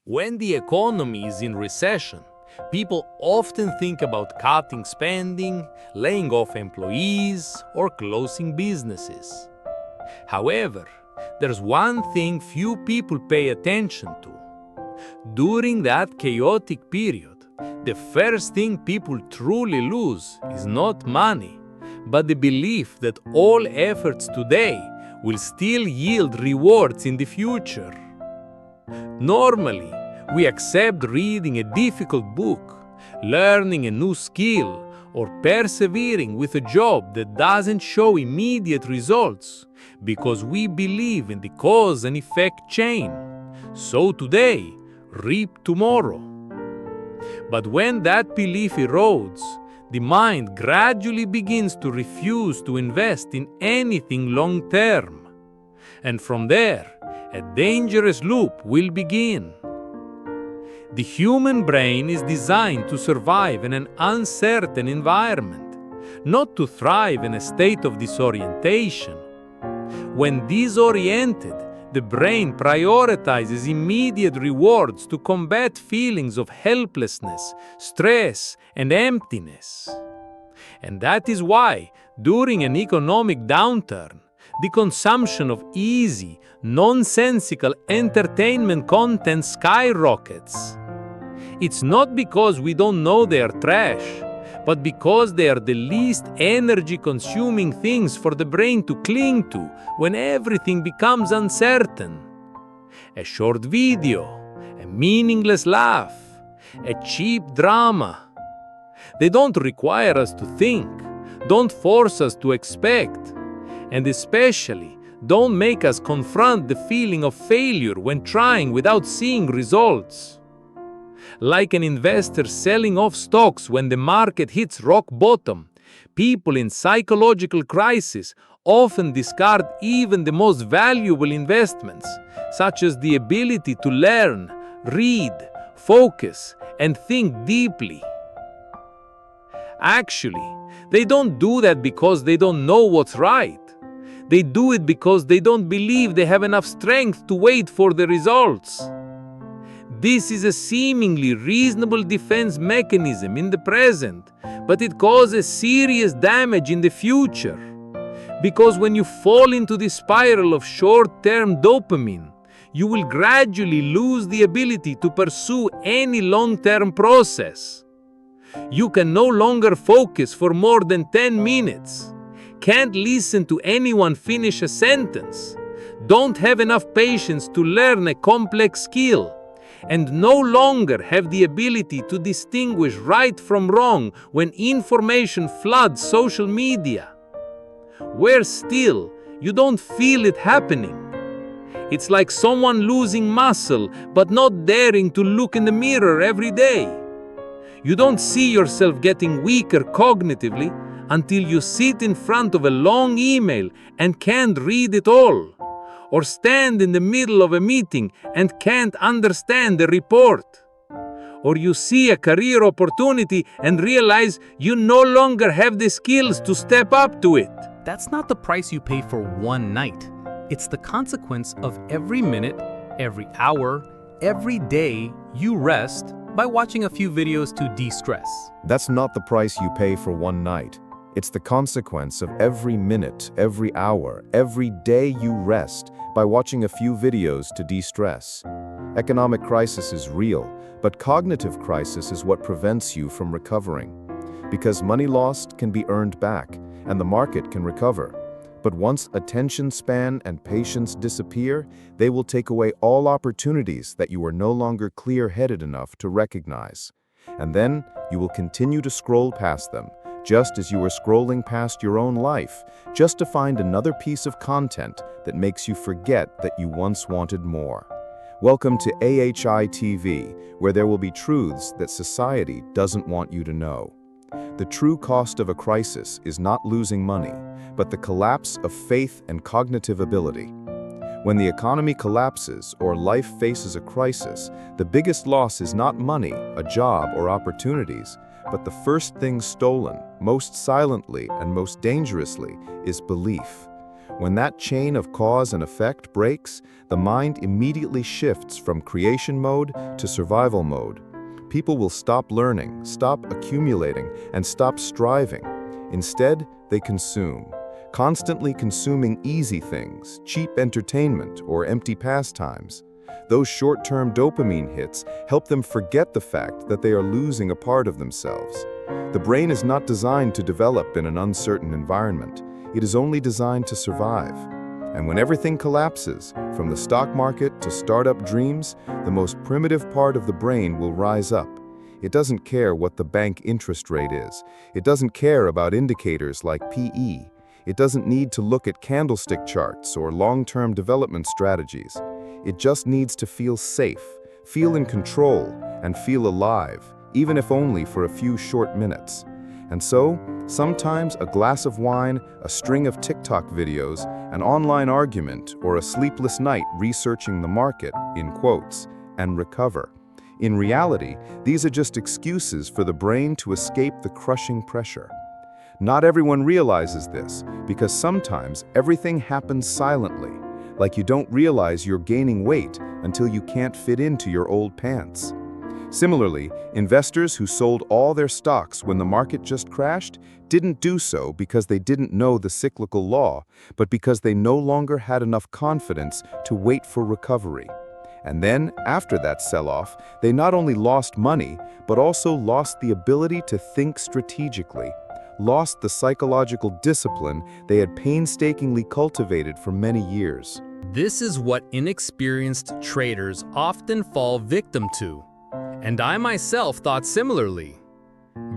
When the economy is in recession, people often think about cutting spending, laying off employees, or closing businesses. However, there's one thing few people pay attention to. During that chaotic period, the first thing people truly lose is not money, but the belief that all efforts today will still yield rewards in the future. Normally, we accept reading a difficult book, learning a new skill, or persevering with a job that doesn't show immediate results because we believe in the cause and effect chain. So today, reap tomorrow. But when that belief erodes, the mind gradually begins to refuse to invest in anything long-term. And from there, a dangerous loop will begin. The human brain is designed to survive in an uncertain environment, not to thrive in a state of disorientation. When disoriented, the brain prioritizes immediate rewards to combat feelings of helplessness, stress, and emptiness. And that is why, during an economic downturn, the consumption of easy, nonsensical entertainment content skyrockets. It's not because we don't know they are trash, but because they are the least energy-consuming things for the brain to cling to when everything becomes uncertain. A short video, a meaningless laugh, a cheap drama. They don't require us to think, don't force us to expect, and especially don't make us confront the feeling of failure when trying without seeing results. Like an investor selling off stocks when the market hits rock bottom, people in psychological crisis often discard even the most valuable investments, such as the ability to learn, read, focus, and think deeply. Actually, they don't do that because they don't know what's right. They do it because they don't believe they have enough strength to wait for the results. This is a seemingly reasonable defense mechanism in the present, but it causes serious damage in the future. Because when you fall into the spiral of short-term dopamine, you will gradually lose the ability to pursue any long-term process. You can no longer focus for more than 10 minutes. Can't listen to anyone finish a sentence, don't have enough patience to learn a complex skill, and no longer have the ability to distinguish right from wrong when information floods social media. Where still, you don't feel it happening. It's like someone losing muscle but not daring to look in the mirror every day. You don't see yourself getting weaker cognitively until you sit in front of a long email and can't read it all, or stand in the middle of a meeting and can't understand the report, or you see a career opportunity and realize you no longer have the skills to step up to it. That's not the price you pay for one night. It's the consequence of every minute, every hour, every day you rest by watching a few videos to de-stress. That's not the price you pay for one night. It's the consequence of every minute, every hour, every day you rest by watching a few videos to de-stress. Economic crisis is real, but cognitive crisis is what prevents you from recovering. Because money lost can be earned back, and the market can recover. But once attention span and patience disappear, they will take away all opportunities that you are no longer clear-headed enough to recognize. And then you will continue to scroll past them, just as you were scrolling past your own life, just to find another piece of content that makes you forget that you once wanted more. Welcome to AHI TV, where there will be truths that society doesn't want you to know. The true cost of a crisis is not losing money, but the collapse of faith and cognitive ability. When the economy collapses or life faces a crisis, the biggest loss is not money, a job, or opportunities, but the first thing stolen, most silently and most dangerously, is belief. When that chain of cause and effect breaks, the mind immediately shifts from creation mode to survival mode. People will stop learning, stop accumulating, and stop striving. Instead, they consume, constantly consuming easy things, cheap entertainment, or empty pastimes. Those short-term dopamine hits help them forget the fact that they are losing a part of themselves. The brain is not designed to develop in an uncertain environment. It is only designed to survive. And when everything collapses, from the stock market to startup dreams, the most primitive part of the brain will rise up. It doesn't care what the bank interest rate is. It doesn't care about indicators like PE. It doesn't need to look at candlestick charts or long-term development strategies. It just needs to feel safe, feel in control, and feel alive, even if only for a few short minutes. And so, sometimes a glass of wine, a string of TikTok videos, an online argument, or a sleepless night researching the market, in quotes, and recover. In reality, these are just excuses for the brain to escape the crushing pressure. Not everyone realizes this, because sometimes everything happens silently, like you don't realize you're gaining weight until you can't fit into your old pants. Similarly, investors who sold all their stocks when the market just crashed didn't do so because they didn't know the cyclical law, but because they no longer had enough confidence to wait for recovery. And then, after that sell-off, they not only lost money, but also lost the ability to think strategically, lost the psychological discipline they had painstakingly cultivated for many years. This is what inexperienced traders often fall victim to. And I myself thought similarly.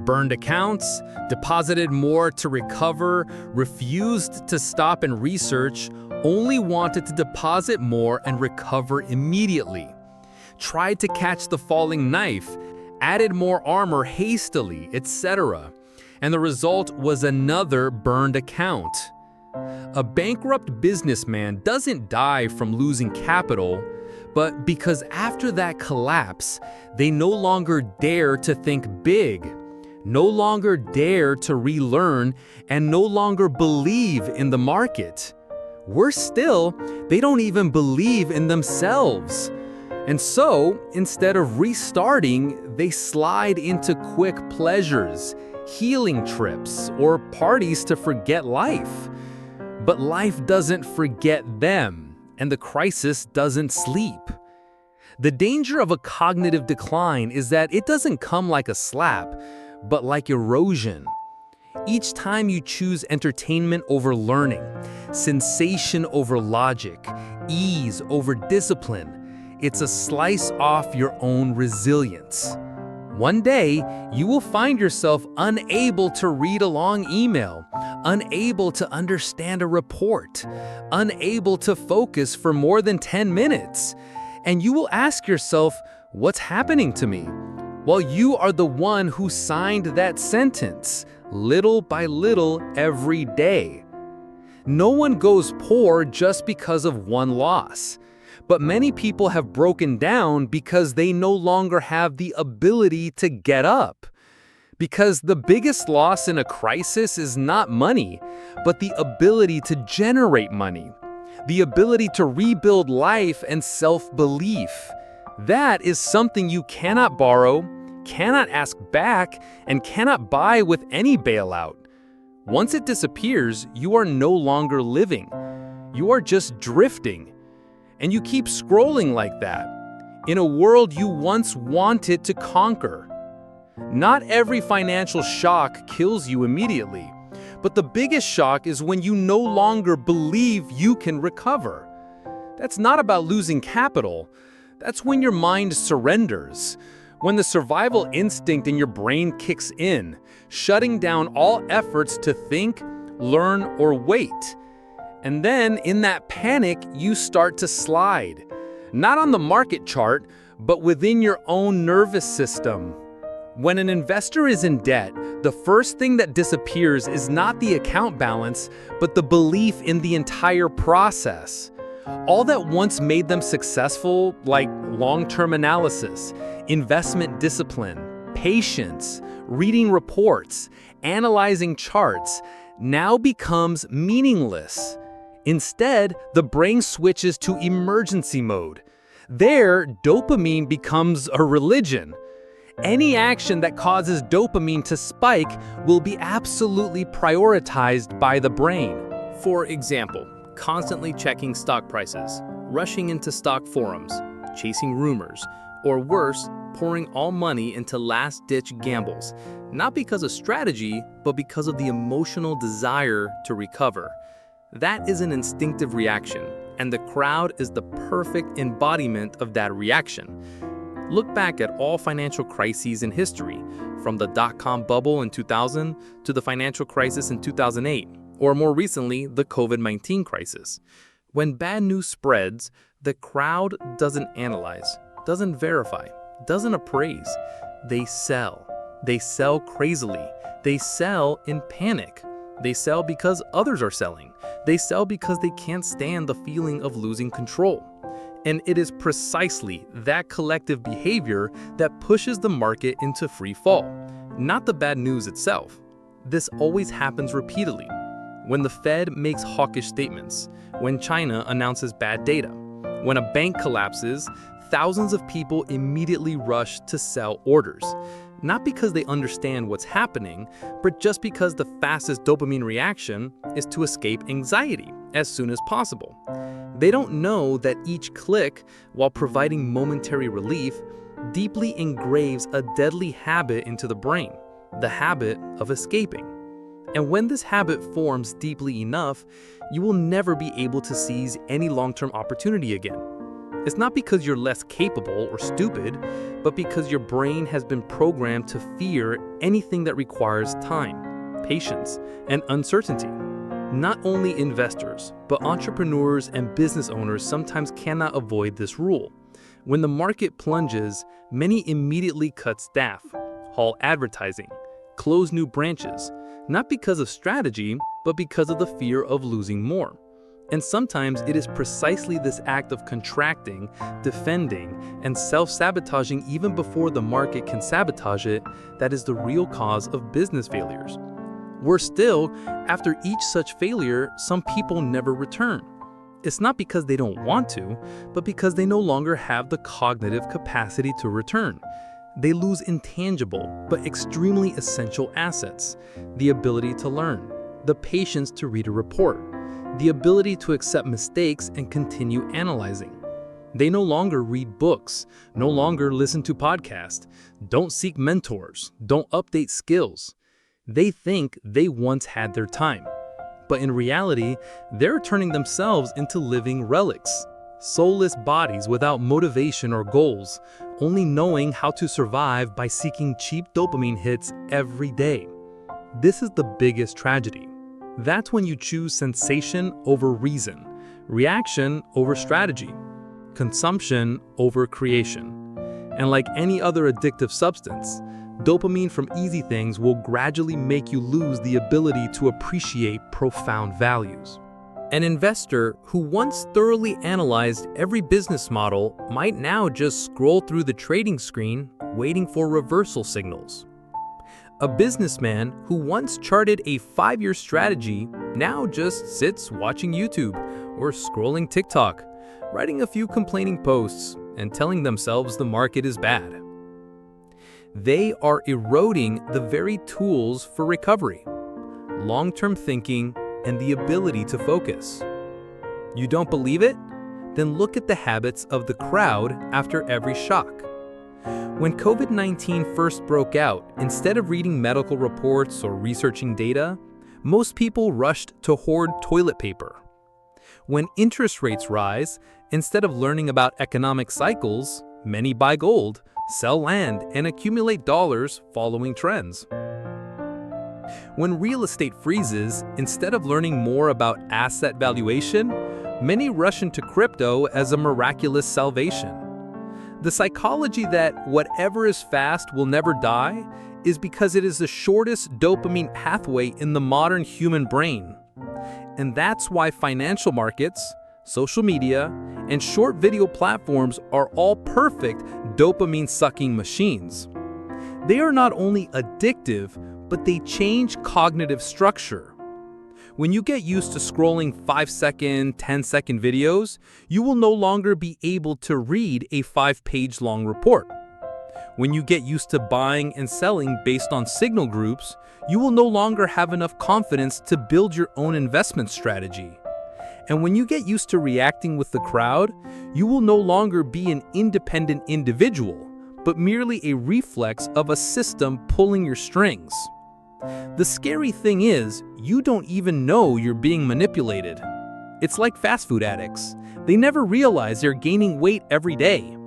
Burned accounts, deposited more to recover, refused to stop and research, only wanted to deposit more and recover immediately. Tried to catch the falling knife, added more armor hastily, etc. And the result was another burned account. A bankrupt businessman doesn't die from losing capital, but because after that collapse, they no longer dare to think big, no longer dare to relearn, and no longer believe in the market. Worse still, they don't even believe in themselves. And so, instead of restarting, they slide into quick pleasures, healing trips, or parties to forget life. But life doesn't forget them, and the crisis doesn't sleep. The danger of a cognitive decline is that it doesn't come like a slap, but like erosion. Each time you choose entertainment over learning, sensation over logic, ease over discipline, it's a slice off your own resilience. One day, you will find yourself unable to read a long email, unable to understand a report, unable to focus for more than 10 minutes. And you will ask yourself, what's happening to me? Well, you are the one who signed that sentence, little by little every day. No one goes poor just because of one loss. But many people have broken down because they no longer have the ability to get up. Because the biggest loss in a crisis is not money, but the ability to generate money, the ability to rebuild life and self-belief. That is something you cannot borrow, cannot ask back, and cannot buy with any bailout. Once it disappears, you are no longer living. You are just drifting. And you keep scrolling like that, in a world you once wanted to conquer. Not every financial shock kills you immediately, but the biggest shock is when you no longer believe you can recover. That's not about losing capital. That's when your mind surrenders, when the survival instinct in your brain kicks in, shutting down all efforts to think, learn, or wait. And then, in that panic, you start to slide. Not on the market chart, but within your own nervous system. When an investor is in debt, the first thing that disappears is not the account balance, but the belief in the entire process. All that once made them successful, like long-term analysis, investment discipline, patience, reading reports, analyzing charts, now becomes meaningless. Instead, the brain switches to emergency mode. There, dopamine becomes a religion. Any action that causes dopamine to spike will be absolutely prioritized by the brain. For example, constantly checking stock prices, rushing into stock forums, chasing rumors, or worse, pouring all money into last-ditch gambles, not because of strategy, but because of the emotional desire to recover. That is an instinctive reaction, and the crowd is the perfect embodiment of that reaction. Look back at all financial crises in history, from the dot-com bubble in 2000 to the financial crisis in 2008, or more recently, the COVID-19 crisis. When bad news spreads, the crowd doesn't analyze, doesn't verify, doesn't appraise. They sell. They sell crazily. They sell in panic. They sell because others are selling. They sell because they can't stand the feeling of losing control. And it is precisely that collective behavior that pushes the market into free fall, not the bad news itself. This always happens repeatedly. When the Fed makes hawkish statements, when China announces bad data, when a bank collapses, thousands of people immediately rush to sell orders. Not because they understand what's happening, but just because the fastest dopamine reaction is to escape anxiety as soon as possible. They don't know that each click, while providing momentary relief, deeply engraves a deadly habit into the brain, the habit of escaping. And when this habit forms deeply enough, you will never be able to seize any long-term opportunity again. It's not because you're less capable or stupid, but because your brain has been programmed to fear anything that requires time, patience, and uncertainty. Not only investors, but entrepreneurs and business owners sometimes cannot avoid this rule. When the market plunges, many immediately cut staff, halt advertising, close new branches, not because of strategy, but because of the fear of losing more. And sometimes it is precisely this act of contracting, defending, and self-sabotaging even before the market can sabotage it that is the real cause of business failures. Worse still, after each such failure, some people never return. It's not because they don't want to, but because they no longer have the cognitive capacity to return. They lose intangible, but extremely essential assets: the ability to learn, the patience to read a report, the ability to accept mistakes and continue analyzing. They no longer read books, no longer listen to podcasts, don't seek mentors, don't update skills. They think they once had their time. But in reality, they're turning themselves into living relics, soulless bodies without motivation or goals, only knowing how to survive by seeking cheap dopamine hits every day. This is the biggest tragedy. That's when you choose sensation over reason, reaction over strategy, consumption over creation. And like any other addictive substance, dopamine from easy things will gradually make you lose the ability to appreciate profound values. An investor who once thoroughly analyzed every business model might now just scroll through the trading screen, waiting for reversal signals. A businessman who once charted a 5-year strategy now just sits watching YouTube or scrolling TikTok, writing a few complaining posts and telling themselves the market is bad. They are eroding the very tools for recovery: long-term thinking and the ability to focus. You don't believe it? Then look at the habits of the crowd after every shock. When COVID-19 first broke out, instead of reading medical reports or researching data, most people rushed to hoard toilet paper. When interest rates rise, instead of learning about economic cycles, many buy gold, sell land, and accumulate dollars following trends. When real estate freezes, instead of learning more about asset valuation, many rush into crypto as a miraculous salvation. The psychology that whatever is fast will never die is because it is the shortest dopamine pathway in the modern human brain. And that's why financial markets, social media, and short video platforms are all perfect dopamine-sucking machines. They are not only addictive, but they change cognitive structure. When you get used to scrolling 5-second, 10-second videos, you will no longer be able to read a 5-page long report. When you get used to buying and selling based on signal groups, you will no longer have enough confidence to build your own investment strategy. And when you get used to reacting with the crowd, you will no longer be an independent individual, but merely a reflex of a system pulling your strings. The scary thing is, you don't even know you're being manipulated. It's like fast food addicts. They never realize they're gaining weight every day.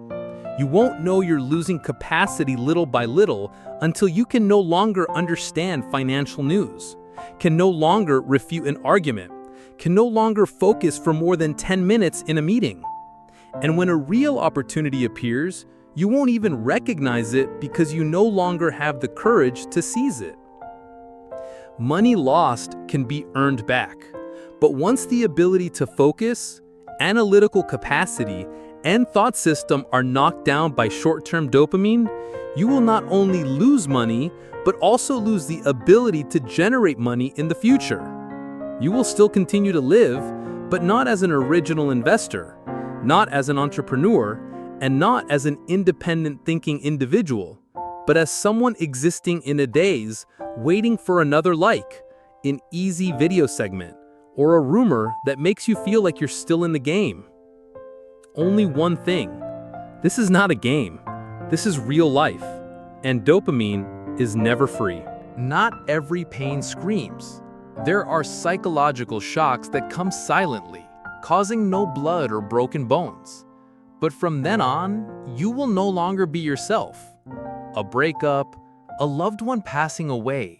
You won't know you're losing capacity little by little until you can no longer understand financial news, can no longer refute an argument, can no longer focus for more than 10 minutes in a meeting. And when a real opportunity appears, you won't even recognize it because you no longer have the courage to seize it. Money lost can be earned back, but once the ability to focus, analytical capacity, and thought system are knocked down by short-term dopamine, you will not only lose money, but also lose the ability to generate money in the future. You will still continue to live, but not as an original investor, not as an entrepreneur, and not as an independent thinking individual, but as someone existing in a daze, waiting for another like, an easy video segment, or a rumor that makes you feel like you're still in the game. Only one thing: this is not a game. This is real life, and dopamine is never free. Not every pain screams. There are psychological shocks that come silently, causing no blood or broken bones. But from then on, you will no longer be yourself. A breakup, a loved one passing away,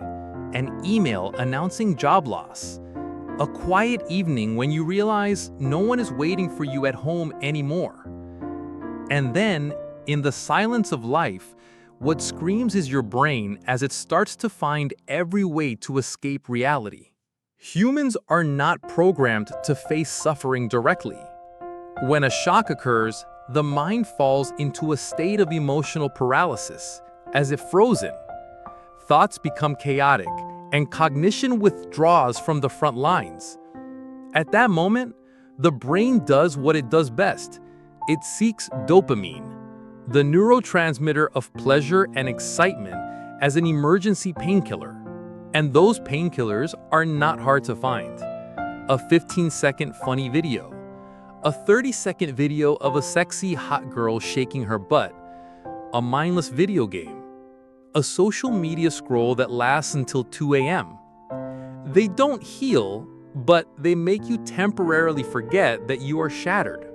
an email announcing job loss, a quiet evening when you realize no one is waiting for you at home anymore. And then, in the silence of life, what screams is your brain as it starts to find every way to escape reality. Humans are not programmed to face suffering directly. When a shock occurs, the mind falls into a state of emotional paralysis, as if frozen. Thoughts become chaotic, and cognition withdraws from the front lines. At that moment, the brain does what it does best. It seeks dopamine, the neurotransmitter of pleasure and excitement, as an emergency painkiller. And those painkillers are not hard to find. A 15-second funny video, a 30-second video of a sexy hot girl shaking her butt, a mindless video game, a social media scroll that lasts until 2 a.m. They don't heal, but they make you temporarily forget that you are shattered.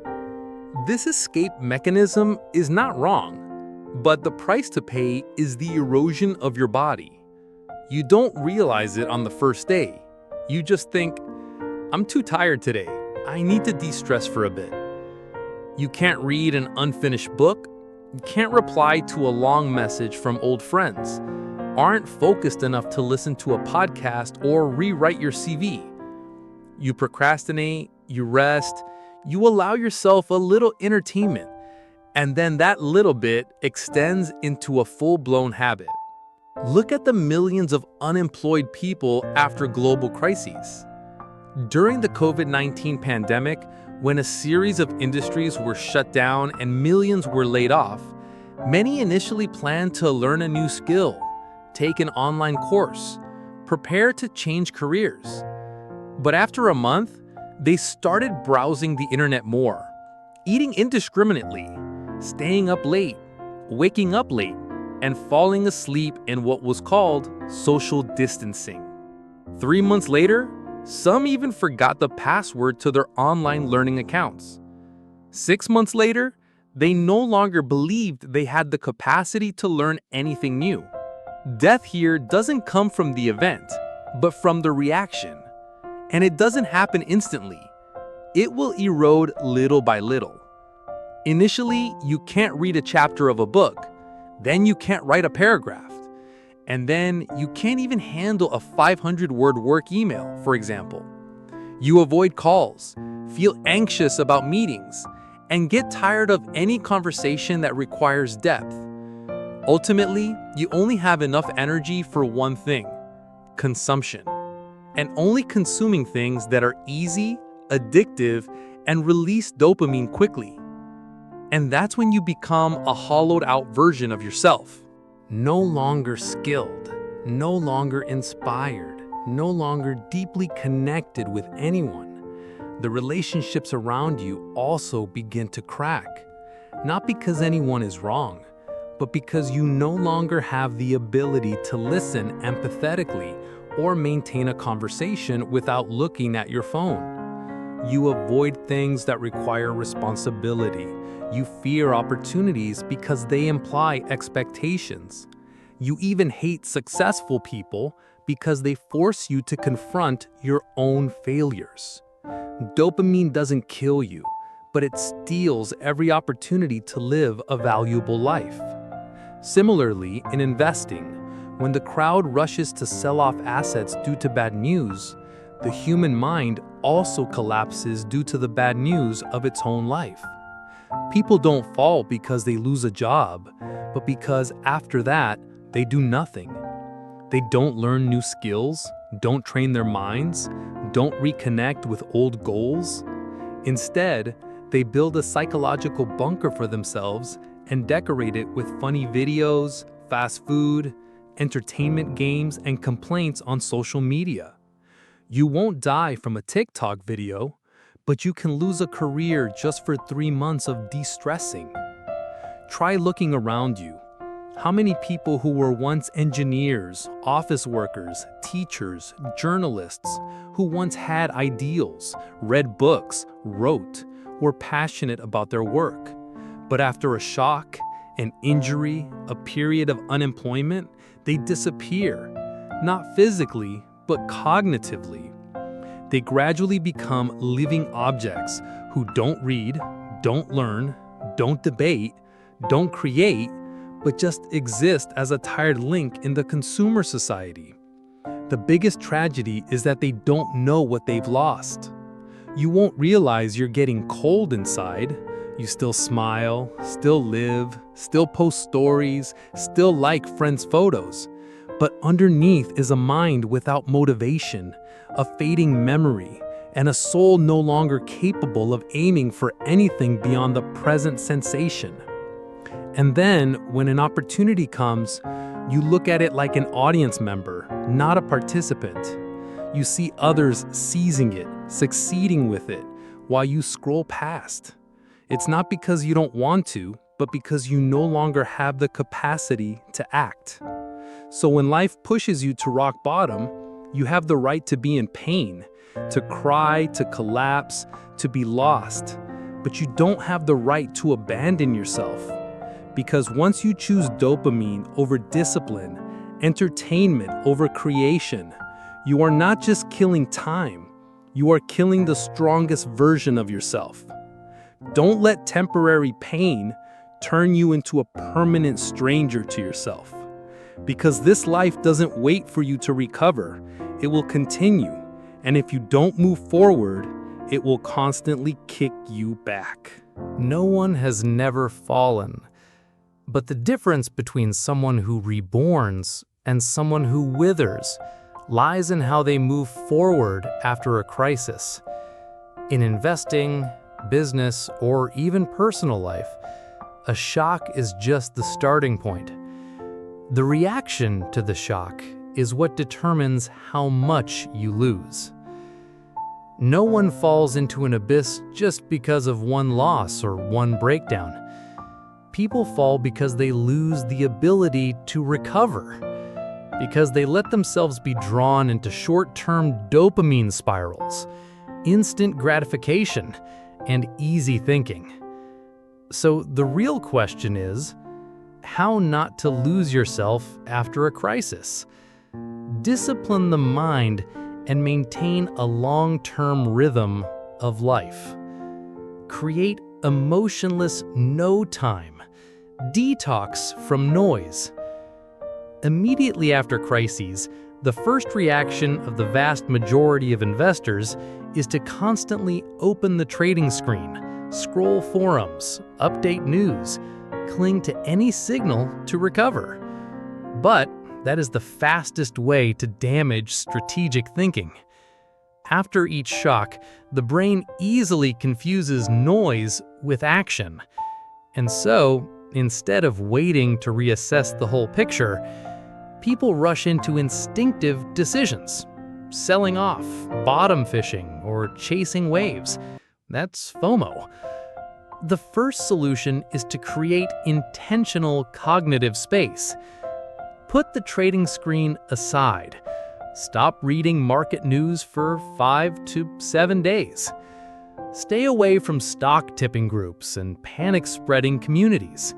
This escape mechanism is not wrong, but the price to pay is the erosion of your body. You don't realize it on the first day. You just think, I'm too tired today. I need to de-stress for a bit. You can't read an unfinished book, you can't reply to a long message from old friends, aren't focused enough to listen to a podcast or rewrite your CV. You procrastinate, you rest, you allow yourself a little entertainment, and then that little bit extends into a full-blown habit. Look at the millions of unemployed people after global crises. During the COVID-19 pandemic, when a series of industries were shut down and millions were laid off, many initially planned to learn a new skill, take an online course, prepare to change careers. But after a month, they started browsing the internet more, eating indiscriminately, staying up late, waking up late, and falling asleep in what was called social distancing. 3 months later, some even forgot the password to their online learning accounts. 6 months later, they no longer believed they had the capacity to learn anything new. Death here doesn't come from the event, but from the reaction. And it doesn't happen instantly. It will erode little by little. Initially, you can't read a chapter of a book. Then you can't write a paragraph. And then you can't even handle a 500-word work email, for example. You avoid calls, feel anxious about meetings, and get tired of any conversation that requires depth. Ultimately, you only have enough energy for one thing: consumption. and only consuming things that are easy, addictive, and release dopamine quickly. And that's when you become a hollowed-out version of yourself. No longer skilled, no longer inspired, no longer deeply connected with anyone. The relationships around you also begin to crack. Not because anyone is wrong, but because you no longer have the ability to listen empathetically or maintain a conversation without looking at your phone. You avoid things that require responsibility. You fear opportunities because they imply expectations. You even hate successful people because they force you to confront your own failures. Dopamine doesn't kill you, but it steals every opportunity to live a valuable life. Similarly, in investing, when the crowd rushes to sell off assets due to bad news, the human mind also collapses due to the bad news of its own life. People don't fall because they lose a job, but because after that, they do nothing. They don't learn new skills, don't train their minds, don't reconnect with old goals. Instead, they build a psychological bunker for themselves and decorate it with funny videos, fast food, entertainment games, and complaints on social media. You won't die from a TikTok video, but you can lose a career just for 3 months of de-stressing. Try looking around you. How many people who were once engineers, office workers, teachers, journalists, who once had ideals, read books, wrote, were passionate about their work, but after a shock, an injury, a period of unemployment, they disappear, not physically, but cognitively. They gradually become living objects who don't read, don't learn, don't debate, don't create, but just exist as a tired link in the consumer society. The biggest tragedy is that they don't know what they've lost. You won't realize you're getting cold inside. You still smile, still live, still post stories, still like friends' photos. But underneath is a mind without motivation, a fading memory, and a soul no longer capable of aiming for anything beyond the present sensation. And then, when an opportunity comes, you look at it like an audience member, not a participant. You see others seizing it, succeeding with it, while you scroll past. It's not because you don't want to, but because you no longer have the capacity to act. So when life pushes you to rock bottom, you have the right to be in pain, to cry, to collapse, to be lost. But you don't have the right to abandon yourself. Because once you choose dopamine over discipline, entertainment over creation, you are not just killing time, you are killing the strongest version of yourself. Don't let temporary pain turn you into a permanent stranger to yourself. Because this life doesn't wait for you to recover, it will continue. And if you don't move forward, it will constantly kick you back. No one has never fallen. But the difference between someone who reborns and someone who withers lies in how they move forward after a crisis. In investing, business, or even personal life, a shock is just the starting point. The reaction to the shock is what determines how much you lose. No one falls into an abyss just because of one loss or one breakdown. People fall because they lose the ability to recover, because they let themselves be drawn into short-term dopamine spirals, instant gratification, and easy thinking. So the real question is, how not to lose yourself after a crisis? Discipline the mind and maintain a long-term rhythm of life. Create emotionless no time. Detox from noise. Immediately after crises, the first reaction of the vast majority of investors is to constantly open the trading screen, scroll forums, update news, cling to any signal to recover. But that is the fastest way to damage strategic thinking. After each shock, the brain easily confuses noise with action. And so, instead of waiting to reassess the whole picture, people rush into instinctive decisions. Selling off, bottom fishing, or chasing waves. That's FOMO. The first solution is to create intentional cognitive space. Put the trading screen aside. Stop reading market news for 5 to 7 days. Stay away from stock tipping groups and panic-spreading communities.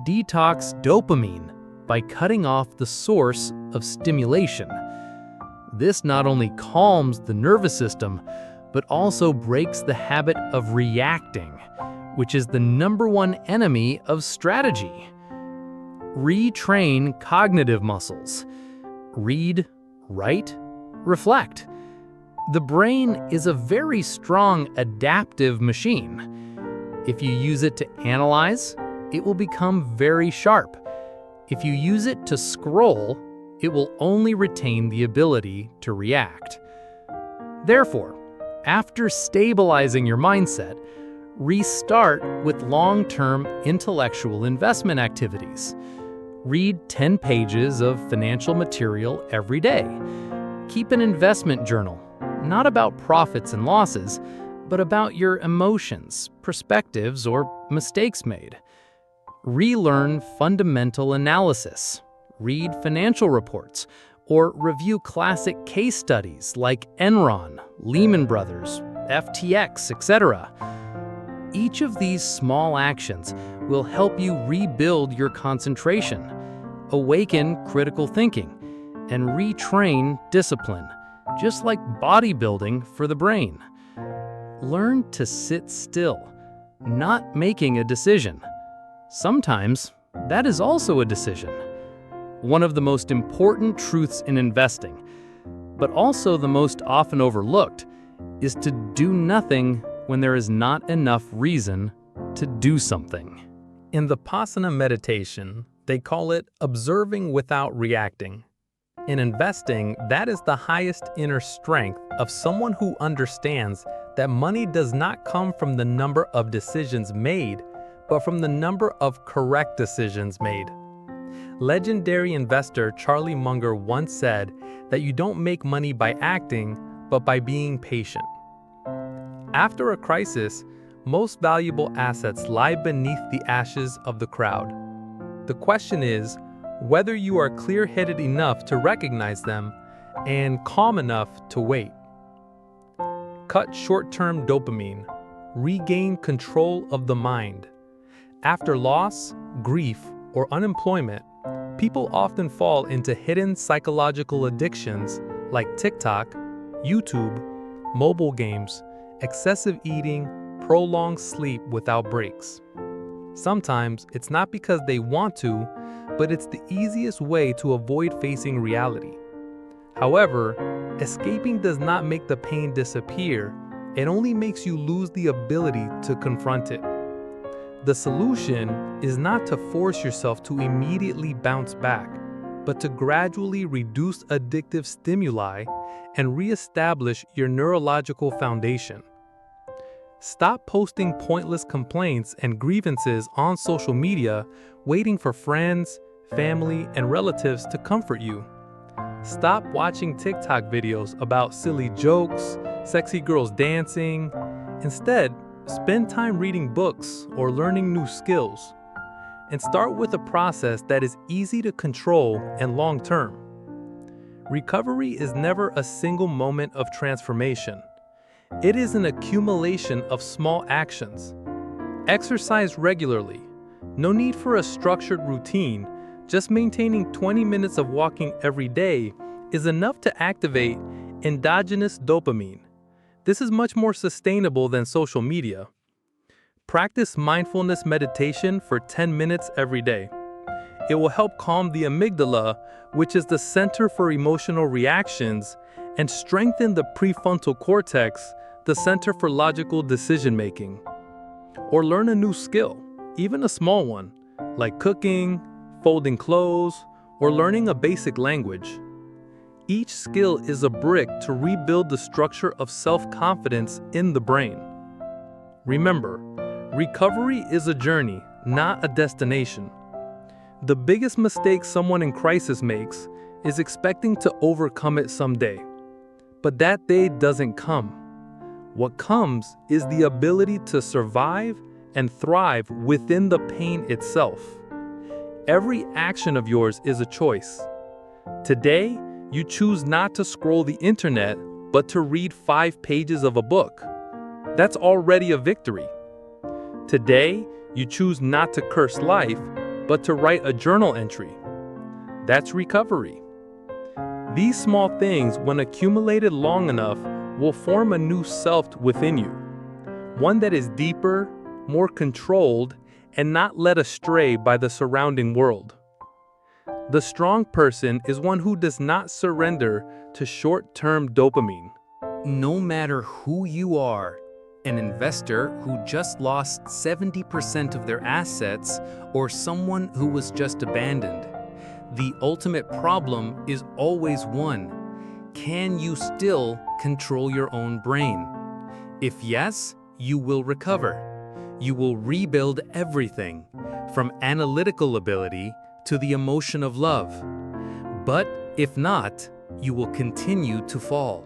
Detox dopamine by cutting off the source of stimulation. This not only calms the nervous system, but also breaks the habit of reacting, which is the #1 enemy of strategy. Retrain cognitive muscles. Read, write, reflect. The brain is a very strong adaptive machine. If you use it to analyze, it will become very sharp. If you use it to scroll, it will only retain the ability to react. Therefore, after stabilizing your mindset, restart with long-term intellectual investment activities. Read 10 pages of financial material every day. Keep an investment journal, not about profits and losses, but about your emotions, perspectives, or mistakes made. Relearn fundamental analysis. Read financial reports, or review classic case studies like Enron, Lehman Brothers, FTX, etc. Each of these small actions will help you rebuild your concentration, awaken critical thinking, and retrain discipline, just like bodybuilding for the brain. Learn to sit still, not making a decision. Sometimes that is also a decision. One of the most important truths in investing, but also the most often overlooked, is to do nothing when there is not enough reason to do something. In the Vipassana meditation, they call it observing without reacting. In investing, that is the highest inner strength of someone who understands that money does not come from the number of decisions made, but from the number of correct decisions made. Legendary investor Charlie Munger once said that you don't make money by acting, but by being patient. After a crisis, most valuable assets lie beneath the ashes of the crowd. The question is whether you are clear-headed enough to recognize them and calm enough to wait. Cut short-term dopamine. Regain control of the mind. After loss, grief, or unemployment, people often fall into hidden psychological addictions like TikTok, YouTube, mobile games, excessive eating, prolonged sleep without breaks. Sometimes it's not because they want to, but it's the easiest way to avoid facing reality. However, escaping does not make the pain disappear, it only makes you lose the ability to confront it. The solution is not to force yourself to immediately bounce back, but to gradually reduce addictive stimuli and reestablish your neurological foundation. Stop posting pointless complaints and grievances on social media, waiting for friends, family, and relatives to comfort you. Stop watching TikTok videos about silly jokes, sexy girls dancing. Instead, spend time reading books or learning new skills. And start with a process that is easy to control and long-term. Recovery is never a single moment of transformation. It is an accumulation of small actions. Exercise regularly. No need for a structured routine. Just maintaining 20 minutes of walking every day is enough to activate endogenous dopamine. This is much more sustainable than social media. Practice mindfulness meditation for 10 minutes every day. It will help calm the amygdala, which is the center for emotional reactions, and strengthen the prefrontal cortex, the center for logical decision-making. Or learn a new skill, even a small one, like cooking, folding clothes, or learning a basic language. Each skill is a brick to rebuild the structure of self-confidence in the brain. Remember, recovery is a journey, not a destination. The biggest mistake someone in crisis makes is expecting to overcome it someday. But that day doesn't come. What comes is the ability to survive and thrive within the pain itself. Every action of yours is a choice. Today, you choose not to scroll the internet, but to read 5 pages of a book. That's already a victory. Today, you choose not to curse life, but to write a journal entry. That's recovery. These small things, when accumulated long enough, will form a new self within you. One that is deeper, more controlled, and not led astray by the surrounding world. The strong person is one who does not surrender to short-term dopamine. No matter who you are, an investor who just lost 70% of their assets or someone who was just abandoned, the ultimate problem is always one. Can you still control your own brain? If yes, you will recover. You will rebuild everything, from analytical ability to the emotion of love. But if not, you will continue to fall.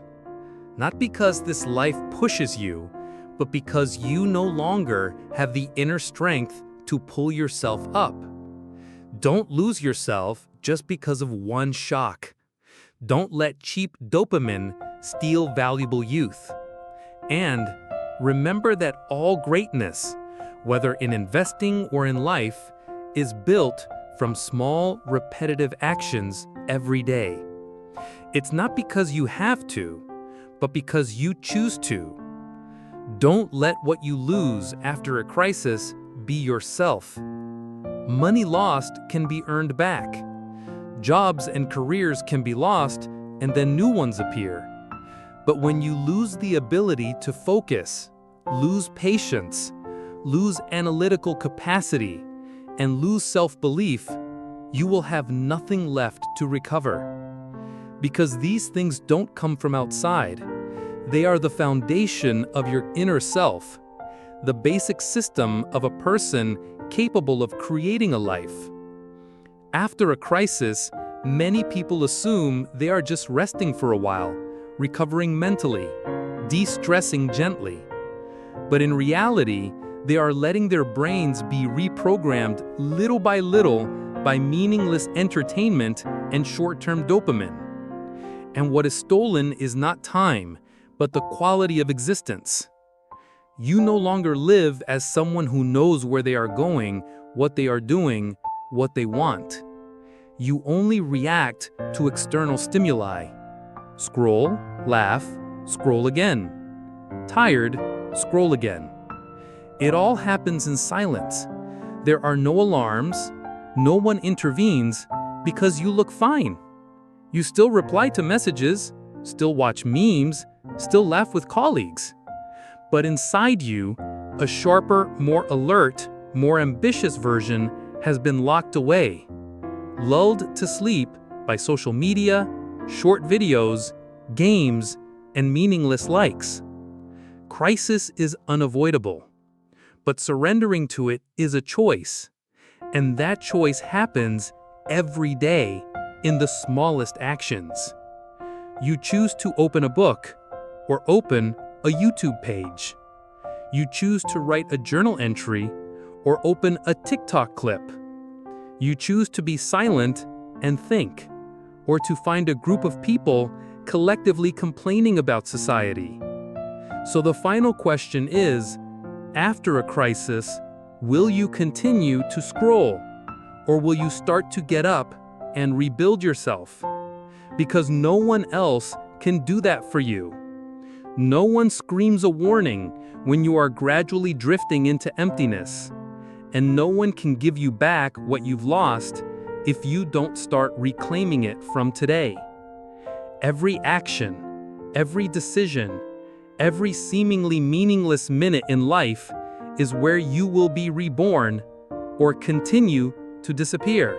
Not because this life pushes you, but because you no longer have the inner strength to pull yourself up. Don't lose yourself just because of one shock. Don't let cheap dopamine steal valuable youth. And remember that all greatness, whether in investing or in life, is built from small, repetitive actions every day. It's not because you have to, but because you choose to. Don't let what you lose after a crisis be yourself. Money lost can be earned back. Jobs and careers can be lost, and then new ones appear. But when you lose the ability to focus, lose patience, lose analytical capacity, and lose self-belief, you will have nothing left to recover. Because these things don't come from outside. They are the foundation of your inner self, the basic system of a person capable of creating a life. After a crisis, many people assume they are just resting for a while, recovering mentally, de-stressing gently. But in reality, they are letting their brains be reprogrammed little by meaningless entertainment and short-term dopamine. And what is stolen is not time, but the quality of existence. You no longer live as someone who knows where they are going, what they are doing, what they want. You only react to external stimuli. Scroll, laugh, scroll again. Tired, scroll again. It all happens in silence. There are no alarms, no one intervenes, because you look fine. You still reply to messages, still watch memes, still laugh with colleagues. But inside you, a sharper, more alert, more ambitious version has been locked away, lulled to sleep by social media, short videos, games, and meaningless likes. Crisis is unavoidable, but surrendering to it is a choice, and that choice happens every day in the smallest actions. You choose to open a book or open a YouTube page. You choose to write a journal entry or open a TikTok clip. You choose to be silent and think, or to find a group of people collectively complaining about society. So the final question is, after a crisis, will you continue to scroll, or will you start to get up and rebuild yourself? Because no one else can do that for you. No one screams a warning when you are gradually drifting into emptiness, and no one can give you back what you've lost if you don't start reclaiming it from today. Every action, every decision, every seemingly meaningless minute in life is where you will be reborn or continue to disappear.